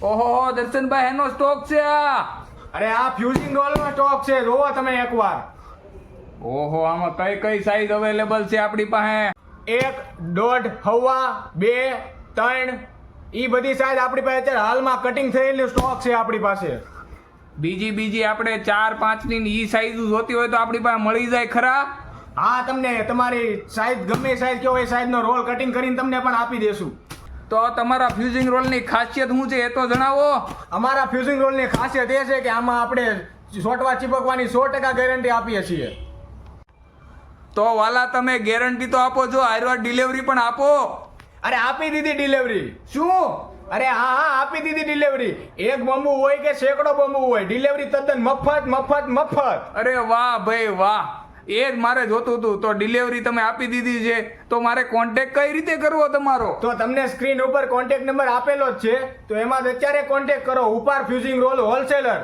ઓહો દર્શનભાઈ એનો સ્ટોક છે આ. અરે આ ફ્યુઝિંગ રોલનો સ્ટોક છે, જોવો તમે એકવાર. ઓહો આમાં કઈ કઈ સાઈઝ અવેલેબલ છે આપણી પાસે? 1, 1.5, 2, 3 ઈ બધી સાઈઝ આપણી પાસે અત્યારે હાલમાં કટિંગ થયેલું સ્ટોક છે આપણી પાસે. બીજી આપણે 4, 5 ની ઈ સાઈઝ જોતી હોય તો આપણી પાસે મળી જાય ખરા? હા, તમને તમારી સાઈઝ ગમે સાઈઝ કેવો એ સાઈઝનો રોલ કટિંગ કરીને તમને પણ આપી દેશું. તો તમારા ફ્યુઝિંગ રોલની ખાસિયત શું છે એ તો જણાવો. અમારા ફ્યુઝિંગ રોલની ખાસિયત એ છે કે આમાં આપણે ચોંટવા ચીપકવાની 100% ગેરંટી આપીએ છીએ. તો વાલા તમે ગેરંટી તો આપો છો, આયરવાડ ડિલિવરી પણ આપો. અરે આપી દીધી ડિલિવરી. શું? અરે હા આપી દીધી ડિલિવરી. એક બમ્બુ હોય કે સેંકડો બમ્બુ હોય, ડિલિવરી તદ્દન મફત. અરે વાહ ભાઈ વાહ, એ જ મારે જોતું હતું. તો ડિલિવરી તમે આપી દીધી છે, તો મારે કોન્ટેક્ટ કઈ રીતે કરવો તમારો? તો તમને સ્ક્રીન ઉપર કોન્ટેક્ટ નંબર આપેલો જ છે, તો એમાં અત્યારે કોન્ટેક્ટ કરો. ઉપાર ફ્યુઝિંગ રોલ હોલસેલર.